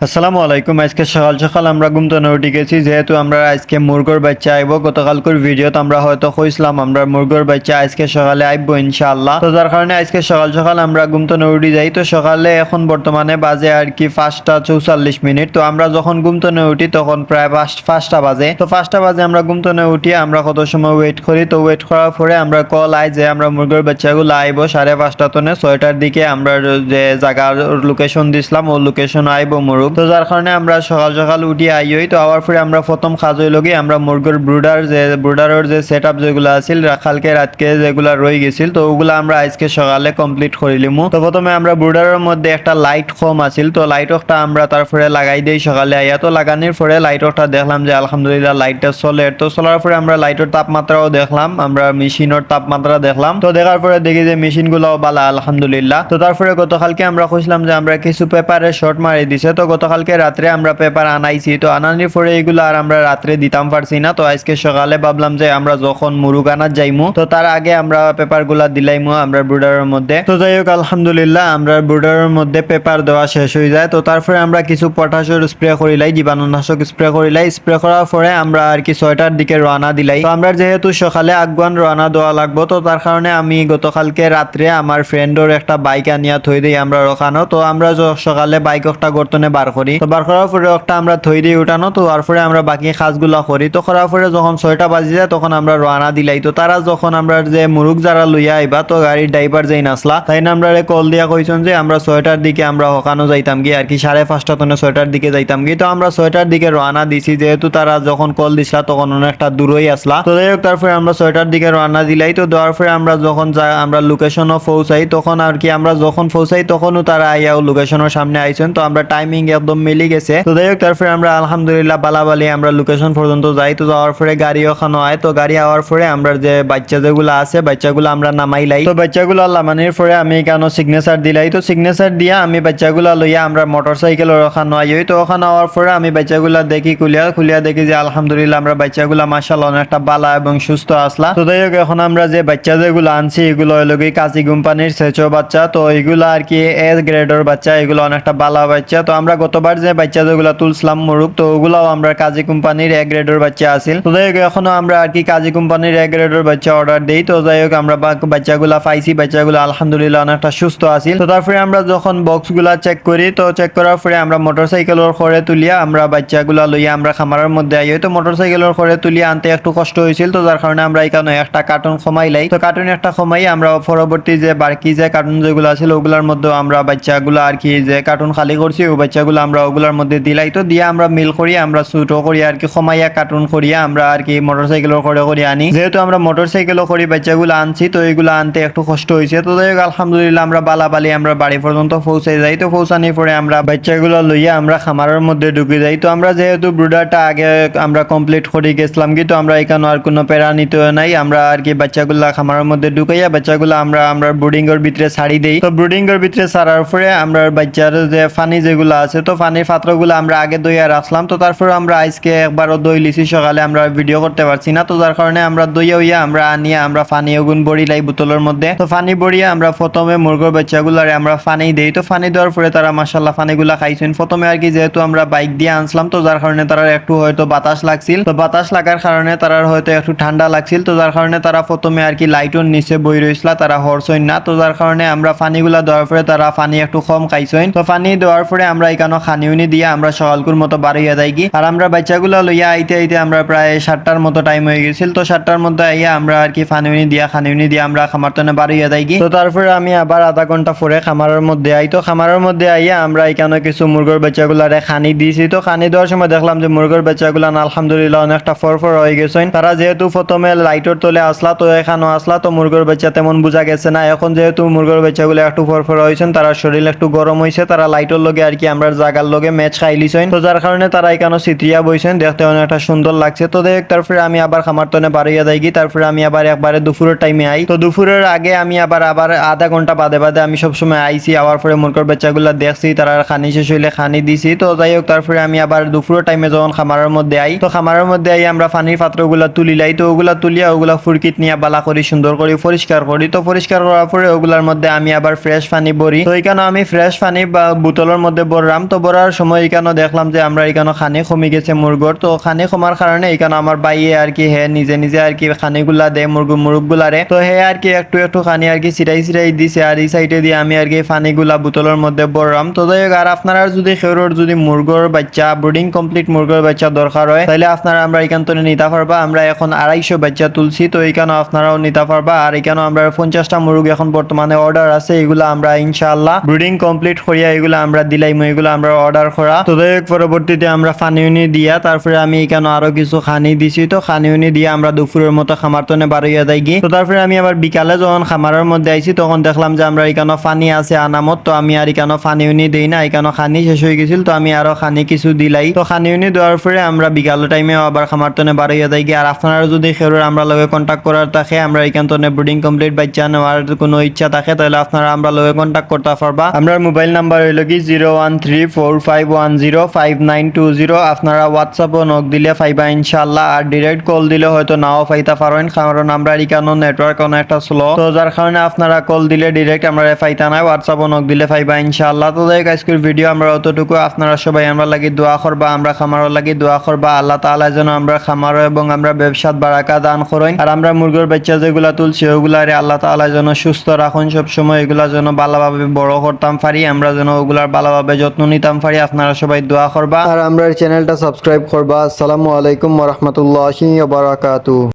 আসসালামু আলাইকুম। আজকে সকাল সকাল আমরা ঘুম থেকে উঠে গেছি, যেহেতু আমরা আজকে মুরগোর বাচ্চা আইব। গতকালকের ভিডিওতে আমরা হয়তো কইছিলাম আমরা মুরগোর বাচ্চা আজকে সকালে আইব ইনশাআল্লাহ। তো যার কারণে আজকে সকাল সকাল আমরা ঘুম থেকে উঠে যাই। তো সকালে এখন বর্তমানে বাজে আর কি 5:44। তো আমরা যখন ঘুম থেকে উঠি তখন প্রায় 5টা বাজে। তো 5টা বাজে আমরা ঘুম থেকে উঠি, আমরা কত সময় ওয়েট করি। তো ওয়েট করার পরে আমরা কল আই যে আমরা মুরগোর বাচ্চাগুলো আইব 5:30 তনে 6টার দিকে। আমরা যে জায়গার লোকেশন দিছিলাম ও লোকেশন আইব মুরগ। তো যার কারণে আমরা সকাল সকাল উঠি আইই। তো আবার পরে আমরা প্রথম কাজ হইল কি আমরা মুরগির ব্রুডারের যে সেট আপ যেগুলো আছিল কালকে রাতকে যেগুলা রয়ে গেছিল, তো ওগুলা আমরা আজকে সকালে কমপ্লিট করিলিমু। তো প্রথমে আমরা ব্রুডারের মধ্যে একটা লাইট কম আছিল, তো লাইট একটা আমরা তারপরে লাগাই দেই সকালে আইয়া। তো লাগানোর পরে লাইট একটা দেখলাম যে আলহামদুলিল্লাহ লাইটটা চলে। তো চলার পরে আমরা লাইটের তাপমাত্রাও দেখলাম, আমরা মেশিনের তাপমাত্রা দেখলাম। তো দেখার পরে দেখি যে মেশিন গুলাও ভালো আলহামদুলিল্লাহ। তো তারপরে গতকালকে আমরা কইছিলাম যে আমরা কিছু পেপারে শর্ট মারি দিছে। তো গতকালকে রাত্রে আমরা পেপার আনাইছি, তো আনানোর পরে এগুলো আর আমরা রাত্রে দিতাম পারছি না। তো আজকে সকালে ভাবলাম যে আমরা যখন মুরুগ আনার যাইমু তো তার আগে আমরা পেপার গুলা দিলাইমু আমরা ব্রুডারের মধ্যে। তো যাই হোক আলহামদুলিল্লাহ আমরা ব্রুডারের মধ্যে পেপার দেওয়া শেষ হয়ে যায়। তো তারপরে আমরা কিছু পটাশের স্প্রে করিলাই, জীবাণুনাশক স্প্রে করিলাই। স্প্রে করার পরে আমরা আর কি 6টার দিকে রওনা দিলাই। তো আমরা যেহেতু সকালে আগুয়ান রওনা দেওয়া লাগবো, তো তার কারণে আমি গতকালকে রাত্রে আমার ফ্রেন্ডের একটা বাইক আনিয়া থই দিই আমরা ওখানো। তো আমরা সকালে বাইক একটা গর্তনে বার করি। তো বার করার পরে একটা আমরা থই দিয়ে উঠানো। তো তারপরে আমরা বাকি কাজগুলো করি। তো করার পরে যখন 6টা বাজি যায় তখন আমরা রওনা দিলাই। তো তারা যখন আমরা যে মুরুগ যারা লইয়া আইবা, তো গাড়ির ড্রাইভার যেই নাসলা তাই না আমরা কল দিয়া কইছেন যে আমরা 6টার দিকে আমরা হকানো যাইতাম গিয়ে আর কি 5:30 তনে 6টার দিকে যাইতাম গিয়ে। তো আমরা 6টার দিকে রওনা দিছি, যেহেতু তারা যখন কল দিছিলা তখন অনেকটা দূরই আসলা। তো যাই হোক তারপরে আমরা 6টার দিকে রওনা দিলাই। তো দেওয়ার পরে আমরা যখন আমরা লোকেশনও পৌঁছাই, তখন আর কি আমরা যখন পৌঁছাই তখনও তারা আইয়াও লোকেশনের সামনে আইছেন। তো আমরা টাইমিং একদম মিলি গেছে। তো যাই হোক তারপরে আমরা আলহামদুলিল্লাহ বালাবালি আমরা লোকেশন পর্যন্ত যাই। তো যাওয়ার পরে গাড়ি ওখানে হয়। তো গাড়ি আওয়ার পরে আমরা যে বাচ্চা যেগুলো আছে বাচ্চাগুলো আমরা নামাইলাই। তো বাচ্চাগুলো নামানোর পরে আমি কেন সিগনেচার দিলাই। তো সিগনেচার দিয়া আমি বাচ্চাগুলো লইয়া আমরা মোটর সাইকেল ওখানে আই। তো ওখানে আওয়ার পরে আমি বাচ্চাগুলো দেখি খুলিয়া দেখি যে আলহামদুলিল্লাহ আমরা বাচ্চাগুলো মাশাআল্লাহ অনেকটা বালা এবং সুস্থ আসলা। তো যাই হোক এখন আমরা যে বাচ্চা যেগুলো আনছি এগুলো হলো কি কাজী কোম্পানির সেচো বাচ্চা। তো এগুলো আর কি এ গ্রেডের বাচ্চা, এগুলো অনেকটা বালা বাচ্চা। তো আমরা গতবার যে বাচ্চা যেগুলো তুলছিলাম মুরুগ, তো ওগুলাও আমরা কাজী কোম্পানির এ গ্রেডের বাচ্চা আছিল। তো যাই হোক এখনো আমরা আর কি কাজী কোম্পানির এ গ্রেডের বাচ্চা অর্ডার দেই। তো যাই হোক আমরা বাচ্চাগুলা পাইছি, বাচ্চাগুলো আলহামদুলিল্লাহ অনেকটা সুস্থ আছিল। তো তারপরে আমরা যখন বক্সগুলা চেক করি, তো চেক করার পরে আমরা মোটরসাইকেলের খড়ে তুলিয়া আমরা বাচ্চাগুলা লইয়া আমরা খামারের মধ্যে আই। তো মোটরসাইকেলের খড়ে তুলিয়া আনতে একটু কষ্ট হয়েছিল। তো যার কারণে আমরা এখানে একটা কার্টুন কমাইলাই। তো কার্টুন একটা কমাই আমরা পরবর্তী যে বাকি যে কার্টুন যেগুলো আছিল ওগুলার মধ্যে আমরা বাচ্চাগুলো আর কি যে কার্টুন খালি করছি ওই বাচ্চাগুলো আমরা ওগুলার মধ্যে দিলাই। তো দিয়ে আমরা মিল করি আমরা ছোটো করি আর কি কমাইয়া কার্টুন করিয়া আমরা আর কি মোটরসাইকেলের করে আনি। যেহেতু আমরা মোটরসাইকেলও করি বাচ্চাগুলো আনছি, তো এইগুলো আনতে একটু কষ্ট হয়েছে। তো যাই হোক আলহামদুলিল্লাহ আমরা বালাবালি আমরা বাড়ি পর্যন্ত পৌঁছে যাই। তো পৌঁছানোর পরে আমরা বাচ্চাগুলো লইয়া আমরা খামারের মধ্যে ঢুকে যাই। তো আমরা যেহেতু ব্রুডারটা আগে আমরা কমপ্লিট করে গেছিলাম কিন্তু আমরা এখানে আর কোনো প্যারা নিতে নাই। আমরা আর কি বাচ্চাগুলা খামারের মধ্যে ঢুকাইয়া বাচ্চাগুলো আমরা ব্রুডিং এর ভিতরে ছাড়ি দেই। তো ব্রুডিং এর ভিতরে ছাড়ার পরে আমরা বাচ্চার যে পানি যেগুলো আছে তো পানির পাত্রগুলো আমরা আগে দইয়া রাখলাম। তো তারপরে আমরা আজকে একবারও দই লিছি সকালে আমরা ভিডিও করতে পারছি না। তো যার কারণে আমরা দইয়া হইয়া আমরা আনিয়া আমরা পানি ওগুন বড়িলাই বোতলের মধ্যে। তো পানি বড়িয়া আমরা প্রথমে মুরগির বাচ্চাগুলারে আমরা পানি দেই। তো পানি দেওয়ার পরে তারা মাশাআল্লাহ পানিগুলা খাইছেন। প্রথমে আর কি যেহেতু আমরা বাইক দিয়ে আনছিলাম তো যার কারণে তারা একটু হয়তো বাতাস লাগছিল। তো বাতাস লাগার কারণে তারা হয়তো একটু ঠান্ডা লাগছিল। তো যার কারণে তারা প্রথমে আর কি লাইটের নিচে বই রইছিল, তারা হরছইন না। তো যার কারণে আমরা পানিগুলা দেওয়ার পরে তারা পানি একটু কম খাইছেন। তো পানি দেওয়ার পরে আমরা এখানে খানিউনি দিয়ে আমরা সকালকুর মতো বার হইয়া যাই কি। আর আমরা বাচ্চাগুলো লইয়া আইতে আইতে আমরা প্রায় 7টার মতো টাইম হয়ে গেছিল। তো 7টার মধ্যে আইয়া আমরা আর কি খানিউনি দিয়ে আমরা খামার তনে বার হইয়া যাই কি। তো তারপরে আমি আবার আধা ঘন্টা পরে খামারের মধ্যে আই। তো খামারের মধ্যে আইয়া আমরা এখানে কিছু মুরগির বাচ্চাগুলারে খানি দিয়েছি। তো খানি দেওয়ার সময় দেখলাম যে মুরগির বাচ্চাগুলা আলহামদুলিল্লাহ অনেকটা ফরফর হয়ে গেছেন। তারা যেহেতু প্রথমে লাইটের তলে আসলা তো এখানে আসলা তো মুরগির বাচ্চা তেমন বোঝা গেছে না। এখন যেহেতু মুরগির বাচ্চাগুলো একটু ফরফর হয়েছেন, তারা শরীর একটু গরম হয়েছে, তারা লাইটের লগে আর কি আমরা জাগার লগে ম্যাচ খাইলিছেন। তো যার কারণে তারা এখানে সিত্রিয়া বইছেন, দেখতে অনেকটা সুন্দর লাগছে। তো দেখ তারপরে আমি আবার খামার তনে বাড়িয়া যাই কি। তারপরে আমি আবার একবারে দুপুরের টাইমে আই। তো দুপুরের আগে আমি আবার আধা ঘন্টা বাদে আমি সবসময় আইছি। আওয়ার পরে মুরগির বাচ্চাগুলো দেখছি, তারা খানি শেষ হইলে খানি দিছি। তো যাই হোক তারপরে আমি আবার দুপুরের টাইমে যখন খামারের মধ্যে আই, তো খামারের মধ্যে আই আমরা পানির পাত্রগুলা তুলিলাই। তো ওগুলা তুলিয়া ওগুলা ফুরকিত নিয়ে বালা করি সুন্দর করে পরিষ্কার করি। তো পরিষ্কার করার পরে ওগুলার মধ্যে আমি আবার ফ্রেশ পানি ভরি। তো এখানে আমি ফ্রেশ পানি বা বোতলের মধ্যে ভরলাম। তো বড়ার সময় এখানে দেখলাম যে আমরা এখানে খানি কমে গেছে মুরগর। তো খানি কমার কারণে এখানে আমার বাইয়ে আর কি হে নিজে নিজে আর কি খানিগুলা দেয় মুরগুলারে। তো হে আর কি একটু একটু খানি আর কি ছিটাই দিছে, আর এই সাইডে দিয়ে আমি আর কি পানিগুলা বোতলের মধ্যে ভরলাম। তো যাই হোক, আর আপনারা যদি খেউরর যদি মুরগর বাচ্চা ব্রিডিং কমপ্লিট মুরগর বাচ্চা দরকার হয় তাহলে আপনারা আমরা এখান থেকে নিতে পারবা। আমরা এখন 250 বাচ্চা তুলছি, তো এখানে আপনারাও নিতে পারবা। আর এখানে আমরা 50টা মুরগ এখন বর্তমানে অর্ডার আছে, এগুলো আমরা ইনশাআল্লাহ ব্রিডিং কমপ্লিট করিয়া এগুলো আমরা দিলাইমু, এগুলো আমরা অর্ডার করা। তো যাই হোক, পরবর্তীতে আমরা ফানিউনি দিয়া তারপরে আমি এখানে আরো কিছু খানি দিছি। তো খানিউনি দিয়ে আমরা দুপুরের মতো খামার তনে বাড়িয়া যাই গিয়ে। তো তারপরে আমি আবার বিকালে যখন খামারের মধ্যে আইছি তখন দেখলাম যে আমরা এখানে ফানি আছে আনামত। তো আমি আর এখানে ফানিউনি দেই না, এখানে খানি শেষ হয়ে গেছিল, তো আমি আরো খানি কিছু দিলাই। তো খানিউনি দেওয়ার পরে আমরা বিকালের টাইমে আবার খামার তনে বাড়িয়া যাই গিয়ে। আর আপনারা যদি খেরুর আমরা লগে কন্ট্যাক্ট করার থাকে, আমরা এখান তনে ব্রিডিং কমপ্লিট বাচ্চা নেওয়ার কোনো ইচ্ছা থাকে তাহলে আপনারা আমরা লগে কন্ট্যাক্ট করতে পারবা। আমরা মোবাইল নাম্বার হইল কি 0134510592 আপনারা হোয়াটসঅ্যাপও নক দিলে পাইবা ইনশাআল্লাহ। আর ডিরেক্ট কল দিলে হয়তো নাও পাইতা পারেন, কারণ আমরা এখানে নেটওয়ার্ক অনেকটা স্লো, তো যার কারণে আপনারা কল দিলে ডিরেক্ট আমরা পাইতা না, হোয়াটসঅ্যাপও নক দিলে পাইবা ইনশাআল্লাহ। তো যাই আজকের ভিডিও আমরা অতটুকু, আপনারা সবাই আমরা লাগি দোয়া করবা, আমরা খামারও লাগি দোয়া করবা। আল্লাহ তাআলা যেন আমরা খামারও এবং আমরা ব্যবসাত বারাকা দান করেন। আর আমরা মুরগির বাচ্চা যেগুলা তুলছি ওগুলারে আল্লাহ তাআলা যেন সুস্থ রাখুন, সব সময় এগুলা যেন ভালোভাবে বড় করতাম পারি, আমরা যেন ওগুলার ভালোভাবে যত্ন নিতাম পারি। আপনারা সবাই দোয়া করবা আর আমরা চ্যানেলটা সাবস্ক্রাইব করবা। আসসালামু আলাইকুম ওয়া রাহমাতুল্লাহি ওয়া বারাকাতুহু।